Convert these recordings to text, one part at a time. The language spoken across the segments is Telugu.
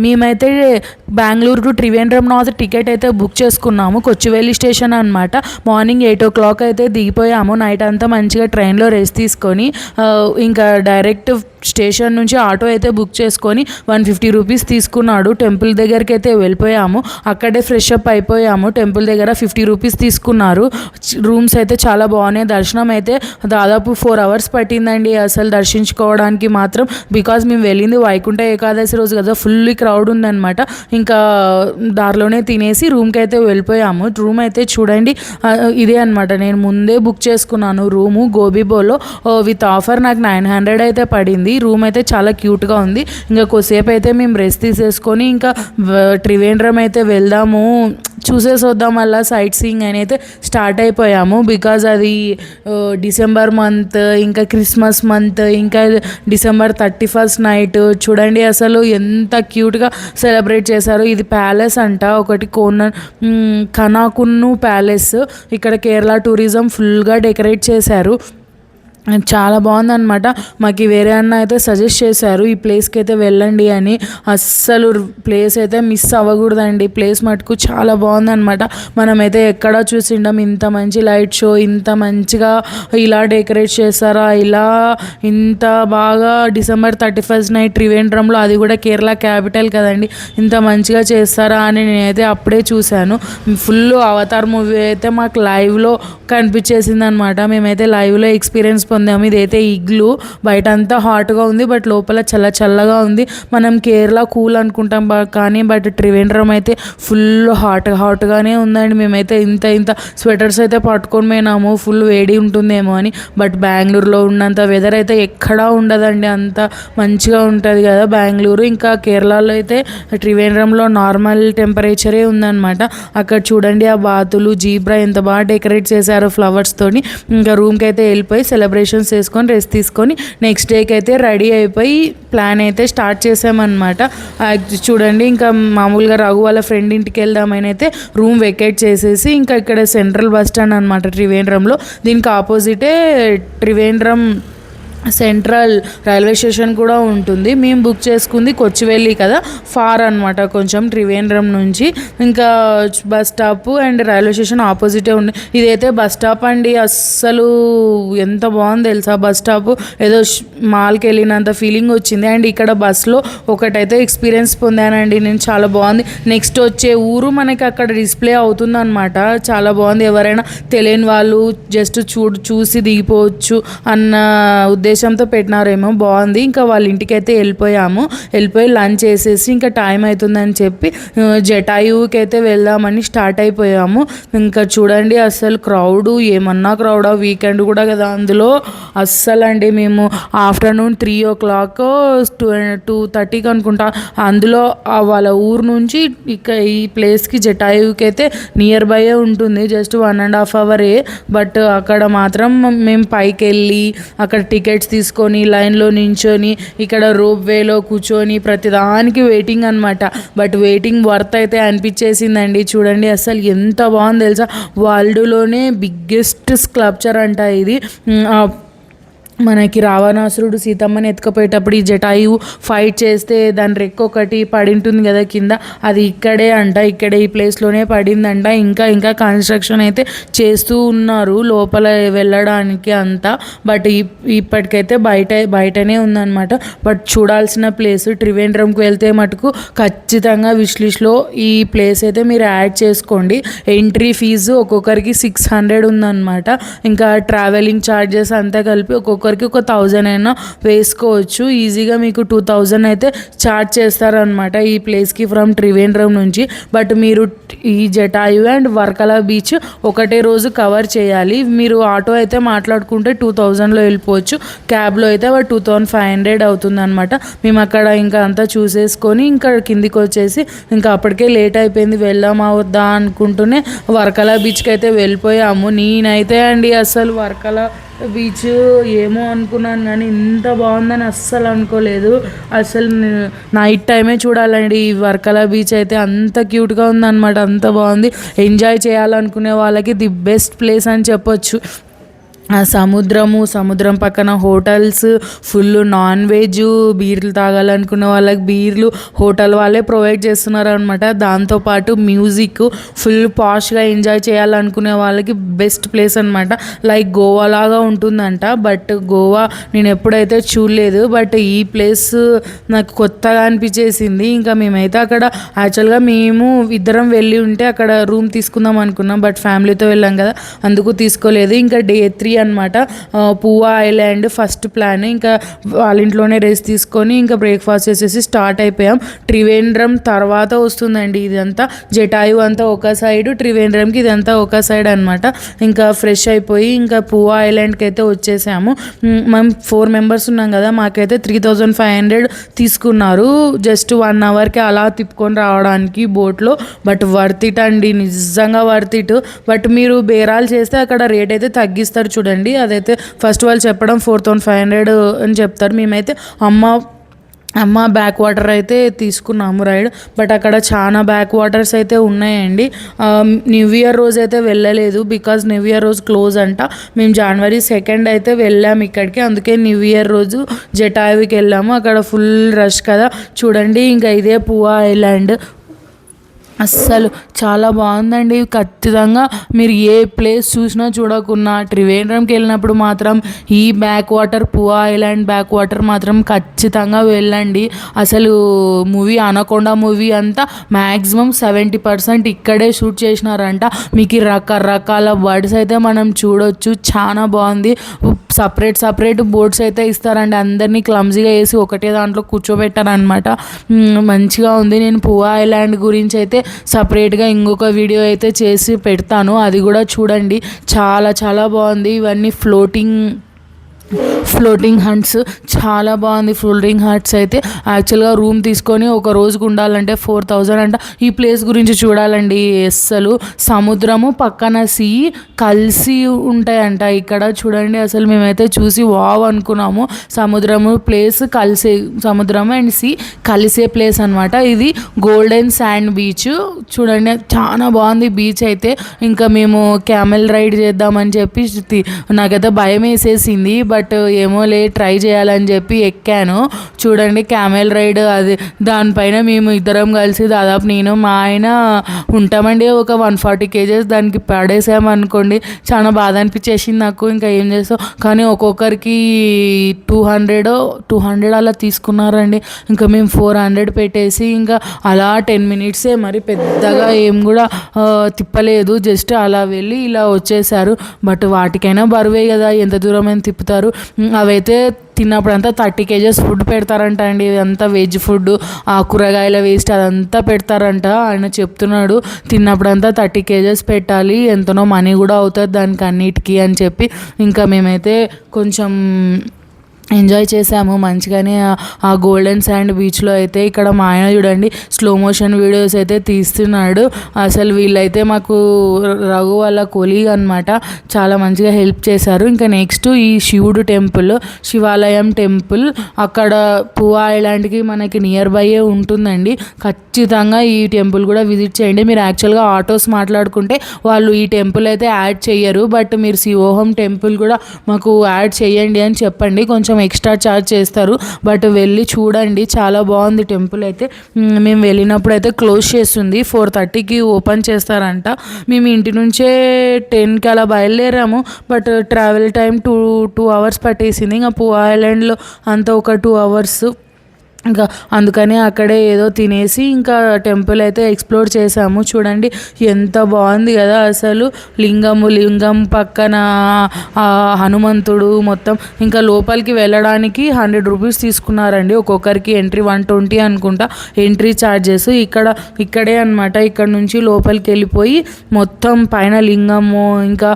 మేమైతే Bengaluru to Trivandrum north ticket అయితే బుక్ చేసుకున్నాము. కొచ్చువేలి స్టేషన్ అనమాట. మార్నింగ్ 8 o'clock అయితే దిగిపోయాము. నైట్ అంతా మంచిగా ట్రైన్లో రెస్ట్ తీసుకొని ఇంకా డైరెక్ట్ స్టేషన్ నుంచి ఆటో అయితే బుక్ చేసుకొని 150 రూపీస్ తీసుకున్నాడు. టెంపుల్ దగ్గరికి అయితే వెళ్ళిపోయాము. అక్కడే ఫ్రెష్ అప్ అయిపోయాము. టెంపుల్ దగ్గర 50 రూపీస్ తీసుకున్నారు. రూమ్స్ అయితే చాలా బాగున్నాయి. దర్శనం అయితే దాదాపు 4 hours పట్టిందండి అసలు దర్శించుకోవడానికి మాత్రం. బికాజ్ మేము వెళ్ళింది వైకుంఠ ఏకాదశి రోజు కదా, ఫుల్ క్రౌడ్ ఉందన్నమాట. ఇంకా దారిలోనే తినేసి రూమ్కి అయితే వెళ్ళిపోయాము. రూమ్ అయితే చూడండి ఇదే అనమాట. నేను ముందే బుక్ చేసుకున్నాను రూము గోబీబోలో విత్ ఆఫర్. నాకు 900 అయితే పడింది. రూమ్ అయితే చాలా క్యూట్గా ఉంది. ఇంకా కొద్దిసేపు అయితే మేము రెస్ట్ తీసేసుకొని ఇంకా త్రివేంద్రం అయితే వెళ్దాము, చూసేసి వద్దాం అలా సైట్ సీయింగ్ అని అయితే స్టార్ట్ అయిపోయాము. బికాజ్ అది డిసెంబర్ మంత్, ఇంకా క్రిస్మస్ మంత్, ఇంకా December 31st నైట్ చూడండి అసలు ఎంత క్యూట్గా సెలబ్రేట్ చేశారు. ఇది ప్యాలెస్ అంట ఒకటి, కనాకున్ను ప్యాలెస్. ఇక్కడ కేరళ టూరిజం ఫుల్గా డెకరేట్ చేశారు. చాలా బాగుందన్నమాట. మాకు వేరే అన్న అయితే సజెస్ట్ చేశారు ఈ ప్లేస్కి అయితే వెళ్ళండి అని. అస్సలు ప్లేస్ అయితే మిస్ అవ్వకూడదండి. ప్లేస్ మటుకు చాలా బాగుందన్నమాట. మనమైతే ఎక్కడ చూసిండాం ఇంత మంచి లైట్ షో, ఇంత మంచిగా ఇలా డెకరేట్ చేస్తారా, ఇలా ఇంత బాగా December 31st నైట్ త్రివేంద్రంలో, అది కూడా కేరళ క్యాపిటల్ కదండి, ఇంత మంచిగా చేస్తారా అని నేనైతే అప్పుడే చూశాను. ఫుల్ అవతార్ మూవీ అయితే మాకు లైవ్లో కనిపించేసింది అనమాట. మేమైతే లైవ్లో ఎక్స్పీరియన్స్ పొందాము. ఇదైతే ఇగ్లు, బయట అంతా హాట్గా ఉంది బట్ లోపల చల్లగా ఉంది. మనం కేరళ కూల్ అనుకుంటాం కానీ బట్ త్రివేంద్రం అయితే ఫుల్ హాట్గానే ఉందండి. మేమైతే ఇంత స్వెటర్స్ అయితే పట్టుకొని పోయినాము, ఫుల్ వేడి ఉంటుందేమో అని. బట్ బెంగళూరులో ఉన్నంత వెదర్ అయితే ఎక్కడా ఉండదండి. అంత మంచిగా ఉంటుంది కదా బెంగళూరు. ఇంకా కేరళలో అయితే త్రివేంద్రంలో నార్మల్ టెంపరేచరే ఉందన్నమాట. అక్కడ చూడండి ఆ బాతులు, జీబ్రా ఎంత బాగా డెకరేట్ చేశారు ఫ్లవర్స్ తోని. ఇంకా రూమ్కి అయితే వెళ్ళిపోయి సెలబ్రేషన్స్ చేసుకొని రెస్ట్ తీసుకొని నెక్స్ట్ డేకి అయితే రెడీ అయిపోయి ప్లాన్ అయితే స్టార్ట్ చేసామన్నమాట. చూడండి ఇంకా మామూలుగా రఘు వాళ్ళ ఫ్రెండ్ ఇంటికి వెళ్దామని అయితే రూమ్ వెకేట్ చేసేసి ఇంకా ఇక్కడ సెంట్రల్ బస్ స్టాండ్ అనమాట త్రివేంద్రంలో. దీనికి ఆపోజిటే త్రివేంద్రం సెంట్రల్ రైల్వే స్టేషన్ కూడా ఉంటుంది. మేము బుక్ చేసుకుంది కొచ్చువేలి కదా, ఫార్ అనమాట కొంచెం త్రివేంద్రం నుంచి. ఇంకా bus stop and railway station ఆపోజిటే ఉంది. ఇదైతే బస్ స్టాప్ అండి. అస్సలు ఎంత బాగుంది తెలుసా బస్ స్టాప్. ఏదో మాల్కి వెళ్ళినంత ఫీలింగ్ వచ్చింది. అండ్ ఇక్కడ బస్లో ఒకటైతే ఎక్స్పీరియన్స్ పొందానండి నేను, చాలా బాగుంది. నెక్స్ట్ వచ్చే ఊరు మనకి అక్కడ డిస్ప్లే అవుతుంది అనమాట. చాలా బాగుంది. ఎవరైనా తెలియని వాళ్ళు జస్ట్ చూసి దిగిపోవచ్చు అన్న ఉద్దేశంతో పెట్టినారేమో, బాగుంది. ఇంకా వాళ్ళ ఇంటికి అయితే వెళ్ళిపోయి లంచ్ చేసేసి ఇంకా టైం అవుతుందని చెప్పి జటాయుకి అయితే వెళ్దామని స్టార్ట్ అయిపోయాము. ఇంకా చూడండి అస్సలు ఏమన్నా క్రౌడా, వీకెండ్ కూడా కదా అందులో. అస్సలు అండి మేము ఆఫ్టర్నూన్ 3 o'clock 2:30 అనుకుంటా అందులో వాళ్ళ ఊరు నుంచి ఇక ఈ ప్లేస్కి జటాయుకి అయితే నియర్ బై ఉంటుంది, జస్ట్ 1.5 hour. బట్ అక్కడ మాత్రం మేము పైకి వెళ్ళి అక్కడ టికెట్స్ తీసుకొని లైన్లో నించొని ఇక్కడ రోప్ వేలో కూర్చొని ప్రతిదానికి వెయిటింగ్ అనమాట. బట్ వెయిటింగ్ వర్త్ అయితే అనిపించేసిందండి. చూడండి అసలు ఎంత బాగుంది తెలుసా. వరల్డ్లోనే బిగ్గెస్ట్ స్కల్ప్చర్ అంట ఇది. మనకి రావణాసురుడు సీతమ్మని ఎత్తుకపోయేటప్పుడు ఈ జటాయు ఫైట్ చేస్తే దాని రెక్క ఒకటి పడి ఉంటుంది కదా కింద, అది ఇక్కడే ఈ ప్లేస్లోనే పడిందంట. ఇంకా కన్స్ట్రక్షన్ అయితే చేస్తూ ఉన్నారు లోపల వెళ్ళడానికి అంతా. బట్ ఇప్పటికైతే బయటనే ఉందన్నమాట. బట్ చూడాల్సిన ప్లేస్ త్రివేంద్రంకి వెళ్తే మటుకు ఖచ్చితంగా విష్ లిస్ట్లో ఈ ప్లేస్ అయితే మీరు యాడ్ చేసుకోండి. ఎంట్రీ ఫీజు ఒక్కొక్కరికి 600 ఉందన్నమాట. ఇంకా ట్రావెలింగ్ ఛార్జెస్ అంతా కలిపి ఒక్కొక్కరికి ఒక 1000 అయినా వేసుకోవచ్చు. ఈజీగా మీకు 2000 అయితే ఛార్జ్ చేస్తారనమాట ఈ ప్లేస్కి ఫ్రమ్ త్రివేంద్రం నుంచి. బట్ మీరు ఈ జటాయు అండ్ వర్కలా బీచ్ ఒకటే రోజు కవర్ చేయాలి. మీరు ఆటో అయితే మాట్లాడుకుంటే 2000లో వెళ్ళిపోవచ్చు. క్యాబ్లో అయితే 2500 అవుతుంది అనమాట. మేము అక్కడ ఇంకా అంతా చూసేసుకొని ఇంకా కిందికి వచ్చేసి ఇంకా అప్పటికే లేట్ అయిపోయింది, వెళ్దామా వద్దా అనుకుంటూనే వర్కలా బీచ్కి అయితే వెళ్ళిపోయాము. నేనైతే అండి అసలు వర్కలా బీచ్ ఏమో అనుకున్నాను కానీ ఇంత బాగుందని అస్సలు అనుకోలేదు. అసలు నైట్ టైమే చూడాలండి ఈ వర్కలా బీచ్ అయితే. అంత క్యూట్గా ఉందన్నమాట, అంత బాగుంది. ఎంజాయ్ చేయాలనుకునే వాళ్ళకి ది బెస్ట్ ప్లేస్ అని చెప్పొచ్చు. ఆ సముద్రం పక్కన హోటల్స్, ఫుల్ నాన్ వెజ్, బీర్లు తాగాలనుకున్న వాళ్ళకి బీర్లు హోటల్ వాళ్ళే ప్రొవైడ్ చేస్తున్నారు అనమాట. దాంతోపాటు మ్యూజిక్ ఫుల్ పాష్గా ఎంజాయ్ చేయాలనుకునే వాళ్ళకి బెస్ట్ ప్లేస్ అనమాట. లైక్ గోవా లాగా ఉంటుందంట. బట్ గోవా నేను ఎప్పుడైతే చూడలేదు. బట్ ఈ ప్లేస్ నాకు కొత్తగా అనిపించేసింది. ఇంకా మేమైతే అక్కడ యాక్చువల్గా మేము ఇద్దరం వెళ్ళి ఉంటే అక్కడ రూమ్ తీసుకుందాం అనుకున్నాం. బట్ ఫ్యామిలీతో వెళ్ళాం కదా, అందుకు తీసుకోలేదు. ఇంకా డే 3 అనమాట. పువ్వా ఐలాండ్ ఫస్ట్ ప్లాన్. ఇంకా వాళ్ళ ఇంట్లోనే రెస్ట్ తీసుకొని ఇంకా బ్రేక్ఫాస్ట్ చేసేసి స్టార్ట్ అయిపోయాం. త్రివేంద్రం తర్వాత వస్తుందండి ఇదంతా. జటాయు అంతా ఒక సైడ్, త్రివేంద్రంకి ఇదంతా ఒక సైడ్ అనమాట. ఇంకా ఫ్రెష్ అయిపోయి ఇంకా పువ్వా ఐలాండ్కి అయితే వచ్చేసాము. మేము 4 మెంబర్స్ ఉన్నాం కదా, మాకైతే 3500 తీసుకున్నారు జస్ట్ 1 అవర్కి అలా తిప్పుకొని రావడానికి బోట్లో. బట్ వర్త్ ఇట్ అండి, నిజంగా వర్త్ ఇట్. బట్ మీరు బేరాలు చేస్తే అక్కడ రేట్ అయితే తగ్గిస్తారు చూడండి. అదైతే ఫస్ట్ వాళ్ళు చెప్పడం 4500 అని చెప్తారు. మేమైతే అమ్మ బ్యాక్ వాటర్ అయితే తీసుకున్నాము రైడ్. బట్ అక్కడ చాలా బ్యాక్ వాటర్స్ అయితే ఉన్నాయండి. న్యూ ఇయర్ రోజు అయితే వెళ్ళలేదు, బికాజ్ న్యూ ఇయర్ రోజు క్లోజ్ అంట. మేము January 2 అయితే వెళ్ళాము ఇక్కడికి. అందుకే న్యూ ఇయర్ రోజు జటాయుకి వెళ్ళాము. అక్కడ ఫుల్ రష్ కదా చూడండి. ఇంకా ఇదే పువ్వా ఐలాండ్. అస్సలు చాలా బాగుందండి. ఖచ్చితంగా మీరు ఏ ప్లేస్ చూసినా చూడకున్నా త్రివేంద్రంకి వెళ్ళినప్పుడు మాత్రం ఈ బ్యాక్ వాటర్, పువ్వా ఐలాండ్ బ్యాక్ వాటర్ మాత్రం ఖచ్చితంగా వెళ్ళండి. అసలు అనకొండ మూవీ అంతా మ్యాక్సిమం 70% ఇక్కడే షూట్ చేసినారంట. మీకు రకరకాల బర్డ్స్ అయితే మనం చూడొచ్చు. చాలా బాగుంది. సపరేట్ బోర్డ్స్ అయితే ఇస్తారండి. అందరినీ క్లమ్జీగా వేసి ఒకటే దాంట్లో కూర్చోబెట్టారనమాట. మంచిగా ఉంది. నేను పువ్వా ఐలాండ్ గురించి అయితే సపరేట్గా ఇంకొక వీడియో అయితే చేసి పెడతాను, అది కూడా చూడండి. చాలా చాలా బాగుంది. ఇవన్నీ ఫ్లోటింగ్ హట్స్ చాలా బాగుంది. ఫ్లోటింగ్ హట్స్ అయితే యాక్చువల్గా రూమ్ తీసుకొని ఒక రోజుకు ఉండాలంటే 4000 అంట. ఈ ప్లేస్ గురించి చూడాలండి. అస్సలు సముద్రము పక్కన సీ కలిసి ఉంటాయంట ఇక్కడ చూడండి. అసలు మేమైతే చూసి వావ్ అనుకున్నాము. సముద్రము అండ్ సీ కలిసే ప్లేస్ అనమాట. ఇది గోల్డెన్ శాండ్ బీచ్ చూడండి. చాలా బాగుంది బీచ్ అయితే. ఇంకా మేము క్యామెల్ రైడ్ చేద్దామని చెప్పి నాకైతే భయం వేసేసింది. బట్ ఏమోలే ట్రై చేయాలని చెప్పి ఎక్కాను. చూడండి క్యామెల్ రైడ్. అది దానిపైన మేము ఇద్దరం కలిసి దాదాపు నేను మా ఆయన ఉంటామండి ఒక 140 kgs దానికి పడేసామనుకోండి. చాలా బాధ అనిపించేసింది నాకు. ఇంకా ఏం చేస్తాం, కానీ ఒక్కొక్కరికి 200 అలా తీసుకున్నారండి. ఇంకా మేము 400 పెట్టేసి ఇంకా అలా 10 minutes మరి పెద్దగా ఏం కూడా తిప్పలేదు. జస్ట్ అలా వెళ్ళి ఇలా వచ్చేసారు. బట్ వాటికైనా బరువే కదా, ఎంత దూరం అయినా తిప్పుతారు. అవైతే తిన్నప్పుడంతా 30 kgs ఫుడ్ పెడతారంట అండి. ఇదంతా వెజ్ ఫుడ్, ఆ కూరగాయల వేస్ట్ అదంతా పెడతారంట. ఆయన చెప్తున్నాడు తిన్నప్పుడంతా 30 kgs పెట్టాలి, ఎంతనో మనీ కూడా అవుతుంది దానికి అన్నిటికీ అని చెప్పి. ఇంకా మేమైతే కొంచెం ఎంజాయ్ చేసాము మంచిగానే ఆ గోల్డెన్ శాండ్ బీచ్లో అయితే. ఇక్కడ మా ఆయన చూడండి స్లో మోషన్ వీడియోస్ అయితే తీస్తున్నాడు. అసలు వీళ్ళైతే మాకు రఘు వాళ్ళ కొలీగ్ అనమాట, చాలా మంచిగా హెల్ప్ చేశారు. ఇంకా నెక్స్ట్ ఈ శివాలయం టెంపుల్ అక్కడ పువ్వా ఐలాండ్కి మనకి నియర్ బైయే ఉంటుందండి. ఖచ్చితంగా ఈ టెంపుల్ కూడా విజిట్ చేయండి. మీరు యాక్చువల్గా ఆటోస్ మాట్లాడుకుంటే వాళ్ళు ఈ టెంపుల్ అయితే యాడ్ చేయరు. బట్ మీరు శివోహం టెంపుల్ కూడా మాకు యాడ్ చేయండి అని చెప్పండి, కొంచెం ఎక్స్ట్రా ఛార్జ్ చేస్తారు. బట్ వెళ్ళి చూడండి, చాలా బాగుంది టెంపుల్ అయితే. మేము వెళ్ళినప్పుడు అయితే క్లోజ్ చేస్తుంది, 4:30కి ఓపెన్ చేస్తారంట. మేము ఇంటి నుంచే 10కి అలా బయలుదేరాము. బట్ ట్రావెల్ టైం 2 hours పట్టేసింది. ఇంకా పువ్వా ఐలాండ్లో అంతా ఒక 2 hours. ఇంకా అందుకని అక్కడే ఏదో తినేసి ఇంకా టెంపుల్ అయితే ఎక్స్ప్లోర్ చేసాము. చూడండి ఎంత బాగుంది కదా అసలు. లింగం పక్కన హనుమంతుడు మొత్తం. ఇంకా లోపలికి వెళ్ళడానికి 100 rupees తీసుకున్నారండి ఒక్కొక్కరికి. ఎంట్రీ 120 అనుకుంటా ఎంట్రీ ఛార్జెస్. ఇక్కడే అనమాట. ఇక్కడ నుంచి లోపలికి వెళ్ళిపోయి మొత్తం పైన లింగము, ఇంకా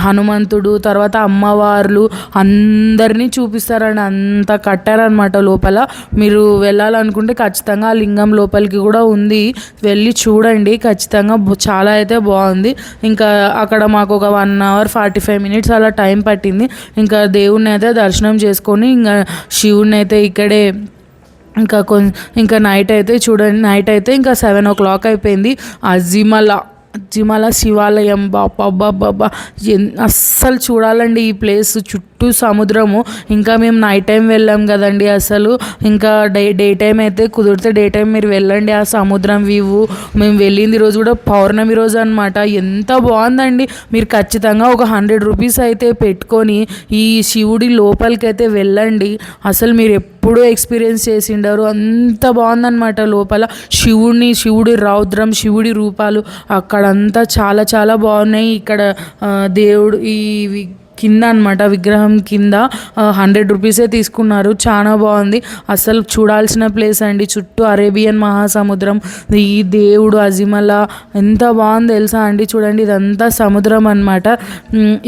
హనుమంతుడు, తర్వాత అమ్మవార్లు అందరినీ చూపిస్తారండి. అంతా కట్టారనమాట లోపల. మీరు వెళ్ళాలనుకుంటే ఖచ్చితంగా ఆ లింగం లోపలికి కూడా ఉంది, వెళ్ళి చూడండి ఖచ్చితంగా. చాలా అయితే బాగుంది. ఇంకా అక్కడ మాకు ఒక 1 hour 45 minutes అలా టైం పట్టింది. ఇంకా దేవుణ్ణి అయితే దర్శనం చేసుకొని ఇంకా శివుణ్ణి అయితే ఇక్కడే ఇంకా నైట్ అయితే చూడండి, నైట్ అయితే ఇంకా 7 o'clock అయిపోయింది. అజిమలా జిమల శివాలయం బాబా అస్సలు చూడాలండి ఈ ప్లేస్. చుట్టూ సముద్రము. ఇంకా మేము నైట్ టైం వెళ్ళాం కదండి. అసలు ఇంకా డే టైం అయితే కుదిరితే డే టైం మీరు వెళ్ళండి. ఆ సముద్రం వ్యూ మేము వెళ్ళింది రోజు కూడా పౌర్ణమి రోజు అనమాట. ఎంత బాగుందండి. మీరు ఖచ్చితంగా ఒక 100 రూపీస్ అయితే పెట్టుకొని ఈ శివుడి లోపలికి అయితే వెళ్ళండి. అసలు మీరు ఎప్పుడూ ఎక్స్పీరియన్స్ చేసిండారు. అంత బాగుందన్నమాట. లోపల శివుడి రౌద్రం, శివుడి రూపాలు అక్కడంతా చాలా చాలా బాగున్నాయి. ఇక్కడ దేవుడు ఈ కింద అనమాట, విగ్రహం కింద 100 రూపీసే తీసుకున్నారు. చాలా బాగుంది. అసలు చూడాల్సిన ప్లేస్ అండి. చుట్టూ అరేబియన్ మహాసముద్రం, ఈ దేవుడు అజిమలా ఎంత బాగుంది తెలుసా అండి. చూడండి ఇదంతా సముద్రం అనమాట.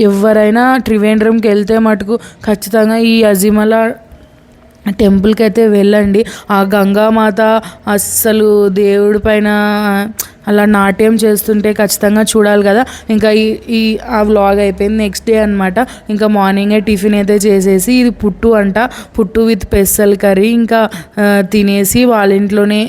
ఎవరైనా త్రివేంద్రంకి వెళ్తే మటుకు ఖచ్చితంగా ఈ అజిమలా టెంపుల్కి అయితే వెళ్ళండి. ఆ గంగామాత అస్సలు దేవుడి పైన అలా నాట్యం చేస్తుంటే ఖచ్చితంగా చూడాలి కదా. ఇంకా ఆ వ్లాగ్ అయిపోయింది. నెక్స్ట్ డే అనమాట. ఇంకా మార్నింగే టిఫిన్ అయితే చేసేసి, ఇది పుట్టు అంట, పుట్టు విత్ పెసల్ కర్రీ ఇంకా తినేసి వాళ్ళ ఇంట్లోనే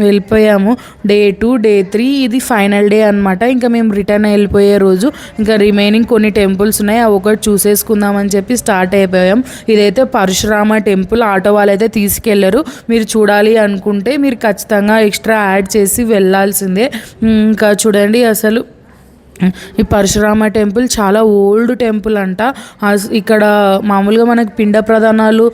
వెళ్ళిపోయాము. డే 2 డే 3 ఇది ఫైనల్ డే అనమాట. ఇంకా మేము రిటర్న్ వెళ్ళిపోయే రోజు ఇంకా రిమైనింగ్ కొన్ని టెంపుల్స్ ఉన్నాయి, అవి ఒకటి చూసేసుకుందామని చెప్పి స్టార్ట్ అయిపోయాం. ఇదైతే పరశురామ టెంపుల్. ఆటో వాళ్ళైతే తీసుకెళ్లరు. మీరు చూడాలి అనుకుంటే మీరు ఖచ్చితంగా ఎక్స్ట్రా యాడ్ చేసి వెళ్ళాల్సిందే. ఇంకా చూడండి అసలు ఈ పరశురామ టెంపుల్ చాలా ఓల్డ్ టెంపుల్ అంట. ఇక్కడ మామూలుగా మనకి పిండ ప్రదానాలు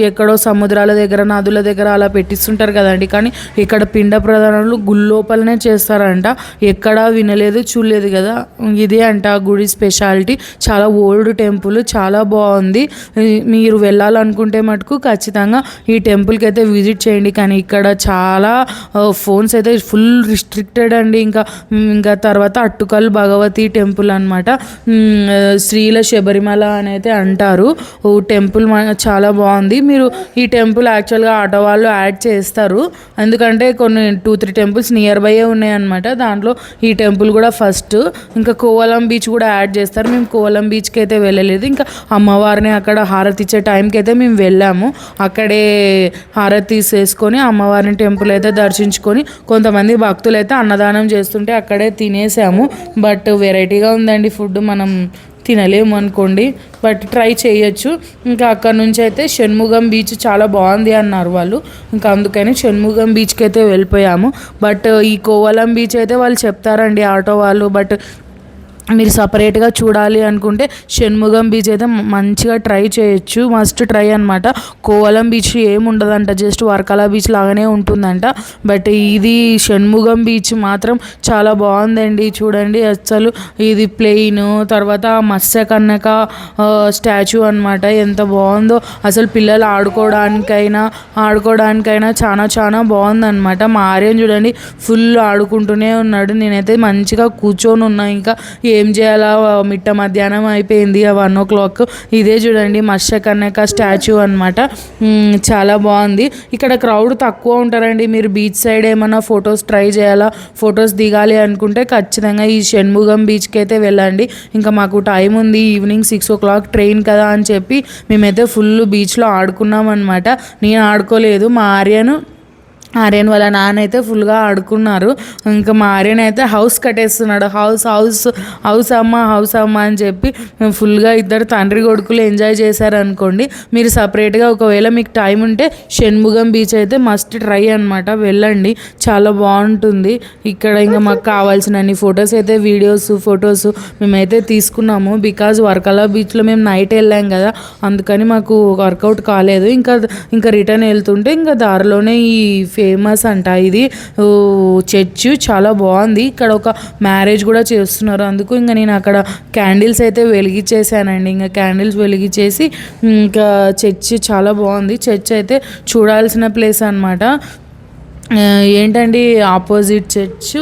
ఎక్కడో సముద్రాల దగ్గర, నదుల దగ్గర అలా పెట్టిస్తుంటారు కదండి. కానీ ఇక్కడ పిండ ప్రదానాలు గుళ్ళోపలనే చేస్తారంట. ఎక్కడా వినలేదు, చూడలేదు కదా. ఇదే అంట గుడి స్పెషాలిటీ. చాలా ఓల్డ్ టెంపుల్, చాలా బాగుంది. మీరు వెళ్ళాలనుకుంటే మటుకు ఖచ్చితంగా ఈ టెంపుల్కి అయితే విజిట్ చేయండి. కానీ ఇక్కడ చాలా ఫోన్స్ అయితే ఫుల్ రిస్ట్రిక్టెడ్ అండి. ఇంకా తర్వాత అట్టుకల్ భగవతి టెంపుల్ అనమాట. శ్రీల శబరిమల అని అయితే అంటారు. టెంపుల్ చాలా బాగుంది. మీరు ఈ టెంపుల్ యాక్చువల్గా ఆటో వాళ్ళు యాడ్ చేస్తారు, ఎందుకంటే కొన్ని 2-3 టెంపుల్స్ నియర్ బై ఉన్నాయన్నమాట. దాంట్లో ఈ టెంపుల్ కూడా ఫస్ట్. ఇంకా కోవలం బీచ్ కూడా యాడ్ చేస్తారు. మేము కోవలం బీచ్కి అయితే వెళ్ళలేదు. ఇంకా అమ్మవారిని అక్కడ హారతి ఇచ్చే టైంకి అయితే మేము వెళ్ళాము. అక్కడే హారతి తీసేసుకొని అమ్మవారిని టెంపుల్ అయితే దర్శించుకొని, కొంతమంది భక్తులు అయితే అన్నదానం చేస్తుంటే అక్కడే తినేసాము. బట్ వెరైటీగా ఉందండి ఫుడ్, మనం తినలేము అనుకోండి, బట్ ట్రై చేయొచ్చు. ఇంకా అక్కడ నుంచి అయితే షణ్ముగం బీచ్ చాలా బాగుంది అన్నారు వాళ్ళు. ఇంకా అందుకని షణ్ముగం బీచ్కి అయితే వెళ్ళిపోయాము. బట్ ఈ కోవలం బీచ్ అయితే వాళ్ళు చెప్తారండి ఆటో వాళ్ళు. బట్ మీరు సపరేట్గా చూడాలి అనుకుంటే షణ్ముగం బీచ్ అయితే మంచిగా ట్రై చేయొచ్చు. మస్ట్ ట్రై అనమాట. కోవలం బీచ్ ఏముండదంట, జస్ట్ వర్కలా బీచ్ లాగానే ఉంటుందంట. బట్ ఇది షణ్ముగం బీచ్ మాత్రం చాలా బాగుందండి. చూడండి అసలు ఇది ప్లెయిన్, తర్వాత మత్స్యకన్యక స్టాచ్యూ అనమాట. ఎంత బాగుందో అసలు. పిల్లలు ఆడుకోవడానికైనా చాలా చాలా బాగుందన్నమాట. మా ఆర్యన్ చూడండి ఫుల్ ఆడుకుంటూనే ఉన్నాడు. నేనైతే మంచిగా కూర్చొని ఉన్నా. ఇంకా ఏం చేయాలా, మిట్ట మధ్యాహ్నం అయిపోయింది, 1 o'clock. ఇదే చూడండి మత్స్యకన్యక స్టాచ్యూ అనమాట. చాలా బాగుంది. ఇక్కడ క్రౌడ్ తక్కువ ఉంటారండి. మీరు బీచ్ సైడ్ ఏమైనా ఫొటోస్ ట్రై చేయాలా, ఫొటోస్ దిగాలి అనుకుంటే ఖచ్చితంగా ఈ షణ్ముగం బీచ్కి అయితే వెళ్ళండి. ఇంకా మాకు టైం ఉంది, ఈవినింగ్ 6 o'clock ట్రైన్ కదా అని చెప్పి మేమైతే ఫుల్ బీచ్లో ఆడుకున్నాం అనమాట. నేను ఆడుకోలేదు, మా ఆర్యన్ వాళ్ళ నాన్న అయితే ఫుల్గా ఆడుకున్నారు. ఇంకా మా ఆర్యన్ అయితే హౌస్ కట్టేస్తున్నాడు. హౌస్ అమ్మ అని చెప్పి ఫుల్గా ఇద్దరు తండ్రి కొడుకులు ఎంజాయ్ చేశారనుకోండి. మీరు సపరేట్గా ఒకవేళ మీకు టైం ఉంటే షణ్ముగం బీచ్ అయితే మస్ట్ ట్రై అనమాట. వెళ్ళండి, చాలా బాగుంటుంది. ఇక్కడ ఇంకా మాకు కావాల్సినన్ని ఫొటోస్ అయితే ఫొటోస్ మేమైతే తీసుకున్నాము. బికాజ్ వర్కలా బీచ్లో మేము నైట్ వెళ్ళాం కదా, అందుకని మాకు వర్కౌట్ కాలేదు. ఇంకా రిటర్న్ వెళ్తుంటే ఇంకా దారిలోనే ఈ ఫేమస్ అంట ఇది చర్చ్, చాలా బాగుంది. ఇక్కడ ఒక మ్యారేజ్ కూడా చేస్తున్నారు. అందుకు ఇంకా నేను అక్కడ క్యాండిల్స్ అయితే వెలిగించేసానండి. ఇంకా క్యాండిల్స్ వెలిగించేసి ఇంకా చర్చ్ చాలా బాగుంది. చర్చ్ అయితే చూడాల్సిన ప్లేస్ అనమాట. ఏంటండి ఆపోజిట్ చర్చ్,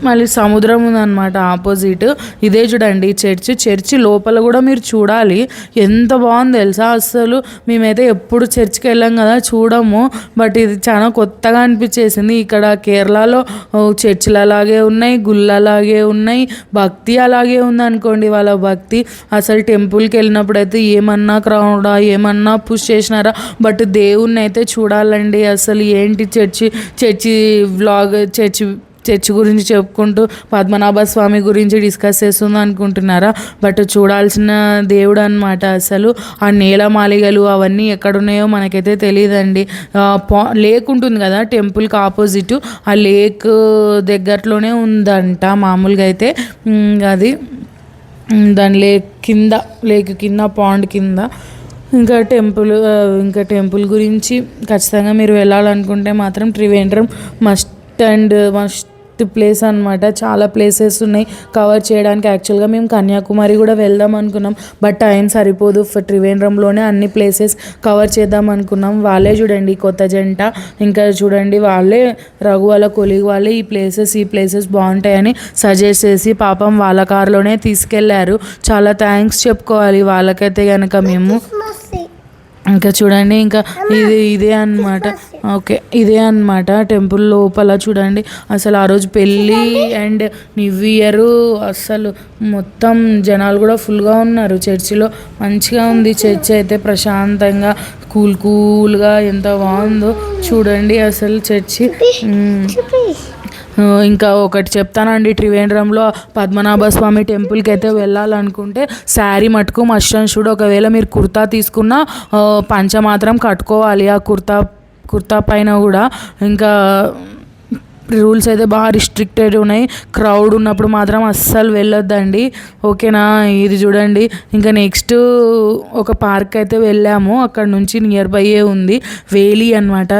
మళ్ళీ సముద్రం ఉందన్నమాట ఆపోజిట్. ఇదే చూడండి చర్చి లోపల కూడా మీరు చూడాలి. ఎంత బాగుంది తెలుసా అసలు. మేమైతే ఎప్పుడు చర్చికి వెళ్ళాం కదా, చూడము. బట్ ఇది చాలా కొత్తగా అనిపించేసింది. ఇక్కడ కేరళలో చర్చిలు అలాగే ఉన్నాయి, గుళ్ళు అలాగే ఉన్నాయి, భక్తి అలాగే ఉంది అనుకోండి. వాళ్ళ భక్తి అసలు టెంపుల్కి వెళ్ళినప్పుడు అయితే ఏమన్నా క్రౌడా, ఏమన్నా పుష్ చేసినారా, బట్ దేవుణ్ణి అయితే చూడాలండి. అసలు ఏంటి చర్చి వ్లాగ్, చర్చ్ గురించి చెప్పుకుంటూ పద్మనాభ స్వామి గురించి డిస్కస్ చేస్తుంది అనుకుంటున్నారా? బట్ చూడాల్సిన దేవుడు అనమాట. అసలు ఆ నేలమాలిగలు అవన్నీ ఎక్కడున్నాయో మనకైతే తెలియదండి. లేక్ ఉంటుంది కదా టెంపుల్కి ఆపోజిట్, ఆ లేక్ దగ్గరలోనే ఉందంట మామూలుగా అయితే. అది దాని లేక్ కింద పాండ్ కింద. ఇంకా టెంపుల్ గురించి ఖచ్చితంగా మీరు వెళ్ళాలనుకుంటే మాత్రం త్రివేంద్రం మస్ట్ ప్లేస్ అనమాట. చాలా ప్లేసెస్ ఉన్నాయి కవర్ చేయడానికి. యాక్చువల్గా మేము కన్యాకుమారి కూడా వెళ్దాం అనుకున్నాం, బట్ టైం సరిపోదు. త్రివేంద్రంలోనే అన్ని ప్లేసెస్ కవర్ చేద్దాం అనుకున్నాం. వాళ్ళే చూడండి కొత్త జంట, ఇంకా చూడండి వాళ్ళే రఘు వాళ్ళ కొలిగ్ వాళ్ళే ఈ ప్లేసెస్ బాగుంటాయని సజెస్ట్ చేసి పాపం వాళ్ళ కారులోనే తీసుకెళ్లారు. చాలా థ్యాంక్స్ చెప్పుకోవాలి వాళ్ళకైతే కనుక మేము. ఇంకా చూడండి, ఇంకా ఇదే అనమాట. ఓకే, ఇదే అనమాట టెంపుల్ లోపల. చూడండి అసలు ఆ రోజు పెళ్ళి అండ్ న్యూ ఇయర్ అసలు మొత్తం జనాలు కూడా ఫుల్గా ఉన్నారు చర్చిలో. మంచిగా ఉంది చర్చ్ అయితే, ప్రశాంతంగా కూల్గా ఎంత బాగుందో చూడండి అసలు చర్చి. ఇంకా ఒకటి చెప్తానండి, త్రివేంద్రంలో పద్మనాభ స్వామి టెంపుల్కి అయితే వెళ్ళాలనుకుంటే శారీ మటుకు మస్ట్ అండ్ షుడ్. ఒకవేళ మీరు కుర్తా తీసుకున్న పంచ మాత్రం కట్టుకోవాలి ఆ కుర్తా పైన కూడా. ఇంకా రూల్స్ అయితే బాగా రిస్ట్రిక్టెడ్ ఉన్నాయి. క్రౌడ్ ఉన్నప్పుడు మాత్రం అస్సలు వెళ్ళొద్దండి, ఓకేనా? ఇది చూడండి. ఇంకా నెక్స్ట్ ఒక పార్క్ అయితే వెళ్ళాము, అక్కడ నుంచి నియర్ బైయే ఉంది వేలీ అనమాట.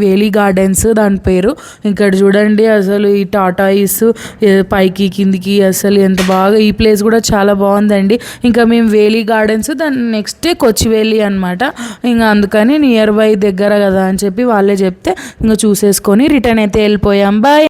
వేలీ గార్డెన్స్ దాని పేరు. ఇక్కడ చూడండి అసలు ఈ టాటాయిస్ పైకి కిందికి అసలు ఎంత బాగా. ఈ ప్లేస్ కూడా చాలా బాగుందండి. ఇంకా మేము వేలీ గార్డెన్స్, దాని నెక్స్ట్ కొచ్చివేలి అనమాట. ఇంకా అందుకని నియర్ బై దగ్గర కదా అని చెప్పి వాళ్ళే చెప్తే ఇంకా చూసేసుకొని రిటర్న్ అయితే వెళ్ళిపోయాం. బాయ్.